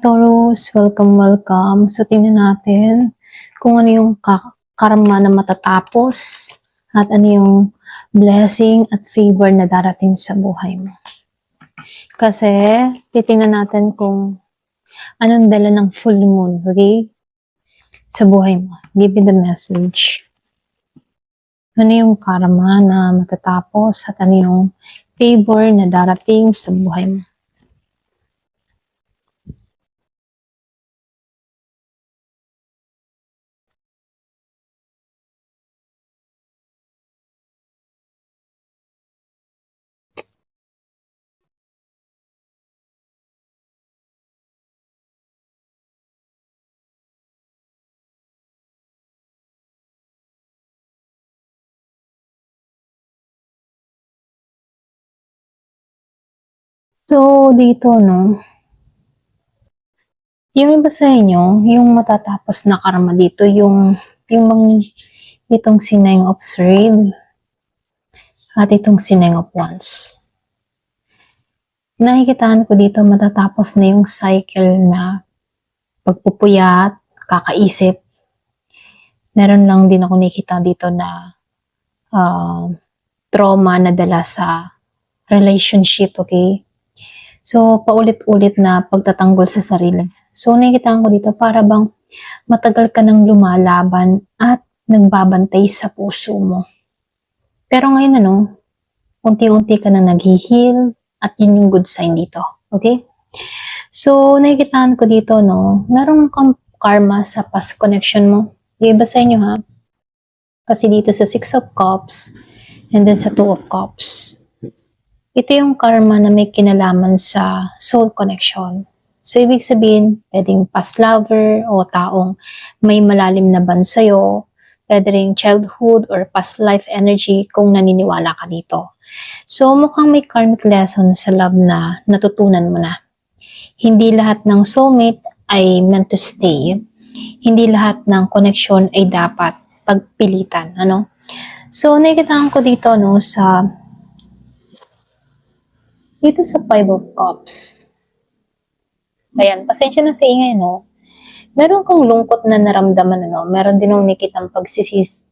Taurus, welcome. So, tingnan natin kung ano yung karma na matatapos at ano yung blessing at favor na darating sa buhay mo. Kasi, titingnan natin kung anong dala ng full moon, okay? Sa buhay mo. Give me the message. Ano yung karma na matatapos at ano yung favor na darating sa buhay mo. So, dito, no, yung iba sa inyo, yung matatapos na karma dito, itong Nine of Swords at itong Nine of Wands. Nakikitaan ko dito matatapos na yung cycle na pagpupuyat, kakaisip. Meron lang din ako nakikita dito na trauma na dala sa relationship, okay? So, paulit-ulit na pagtatanggol sa sarili. So, nakikitaan ko dito para bang matagal ka nang lumalaban at nagbabantay sa puso mo. Pero ngayon, unti-unti ka na nag-heal at yun yung good sign dito. Okay? So, nakikitaan ko dito, meron kang karma sa past connection mo. Iba sa inyo, ha? Kasi dito sa Six of Cups and then sa Two of Cups, ito yung karma na may kinalaman sa soul connection. So, ibig sabihin, pwedeng past lover o taong may malalim na bond sa'yo, pwede rin childhood or past life energy kung naniniwala ka dito. So, mukhang may karmic lesson sa love na natutunan mo na. Hindi lahat ng soulmate ay meant to stay. Hindi lahat ng connection ay dapat pagpilitan. So, nakikitaan ko dito, dito sa Five of Cups. Ayan, pasensya na sa ingay, meron kang lungkot na naramdaman, meron din akong nakitang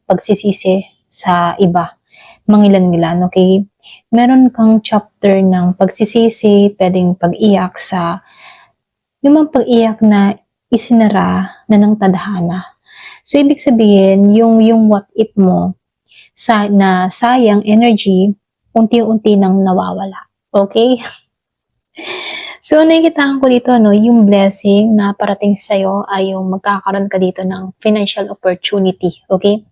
pagsisisi sa iba, mangilan-ngilan, okay? Meron kang chapter ng pagsisisi, pwedeng pag-iyak sa, yung mga pag-iyak na isinara na ng tadhana. So, ibig sabihin, yung what if mo, na sayang energy, unti-unti nang nawawala. Okay? So, nakikitaan ko dito, yung blessing na parating sa'yo ay yung magkakaroon ka dito ng financial opportunity. Okay?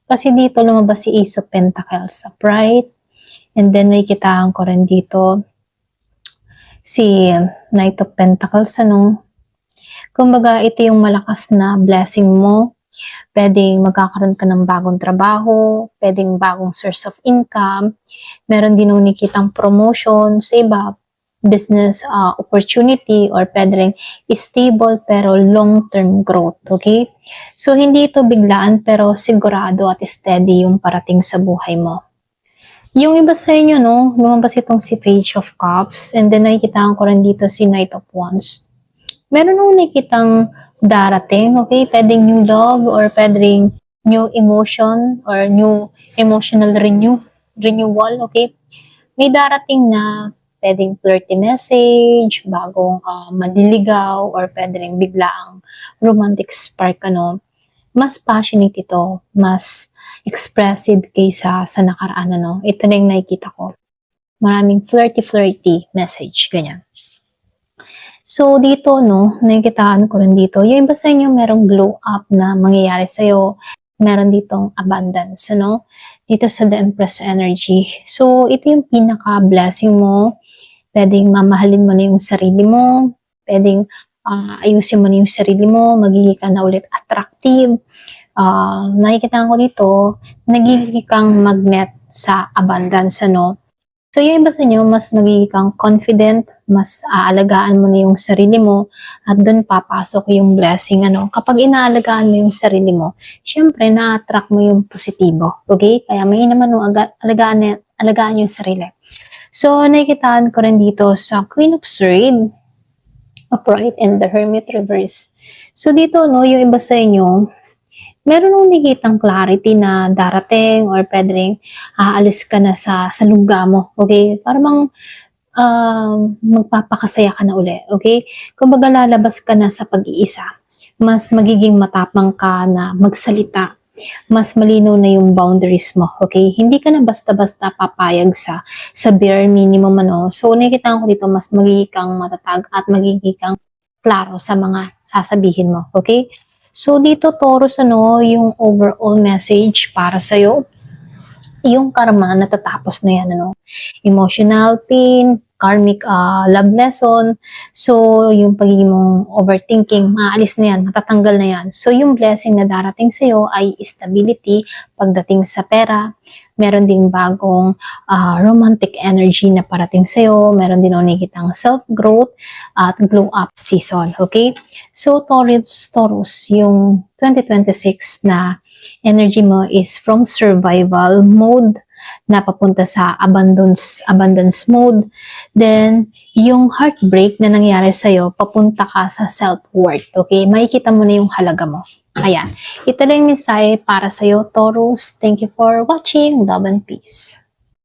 Kasi dito lumabas si Ace of Pentacles sa Pride. And then, nakikitaan ko rin dito si Knight of Pentacles, Kumbaga, ito yung malakas na blessing mo. Pwedeng magkakaroon ka ng bagong trabaho, pwedeng bagong source of income, meron din nung nakikitang promotion sa iba, business opportunity, or pwedeng stable pero long-term growth, okay? So, hindi ito biglaan pero sigurado at steady yung parating sa buhay mo. Yung iba sa inyo, lumabas itong si Page of Cups, and then nakikitaan ko rin dito si Knight of Wands. Meron nung nakikitang darating, okay? Pwedeng new love or pwedeng new emotion or new emotional renewal, okay? May darating na pwedeng flirty message, bagong manliligaw, or pwedeng biglaang romantic spark, Mas passionate ito, mas expressive kaysa sa nakaraan, Ito na yung nakikita ko. Maraming flirty message, ganyan. So, dito, nakikitaan ko rin dito. Yung iba sa inyo, merong glow up na mangyayari sa'yo. Meron ditong abundance, Dito sa The Empress energy. So, ito yung pinaka-blessing mo. Pwedeng mamahalin mo na yung sarili mo. Pwedeng ayusin mo na yung sarili mo. Magiging ka na ulit attractive. Nakikitaan ko dito, nagiging kang magnet sa abundance, So, yung iba sa inyo, mas magiging kang confident, mas aalagaan mo na yung sarili mo, at doon papasok yung blessing, Kapag inaalagaan mo yung sarili mo, syempre, na-attract mo yung positibo, okay? Kaya may naman alagaan yung sarili. So, nakikitaan ko rin dito sa Queen of Swords, upright and the Hermit reverse. So dito, no, yung iba sa inyo, meron nung nakikitang clarity na darating or pwedeng aalis ka na sa lungga mo, okay? Para bang magpapakasaya ka na uli, okay? Kumbaga lalabas ka na sa pag-iisa. Mas magiging matapang ka na magsalita. Mas malinaw na yung boundaries mo, okay? Hindi ka na basta-basta papayag sa bare minimum, ano. So, nakikita ko dito, mas magiging kang matatag at magiging kang klaro sa mga sasabihin mo, okay? So, dito, Taurus, ano, yung overall message para sa'yo, yung karma, natatapos na yan, ano. Emotional pain, karmic love lesson. So, yung pagiging mong overthinking, maalis na yan, matatanggal na yan. So, yung blessing na darating sa'yo ay stability pagdating sa pera. Meron ding bagong romantic energy na parating sa'yo. Meron din nakikitang self-growth at glow-up season. Okay? So, Taurus, yung 2026 na energy mo is from survival mode na papunta sa abundance mode. Then, yung heartbreak na nangyari sa'yo, papunta ka sa self-worth. Okay? Makikita mo na yung halaga mo. Ayan. Ito lang yung mensahe para sa'yo, Taurus. Thank you for watching. Love and peace.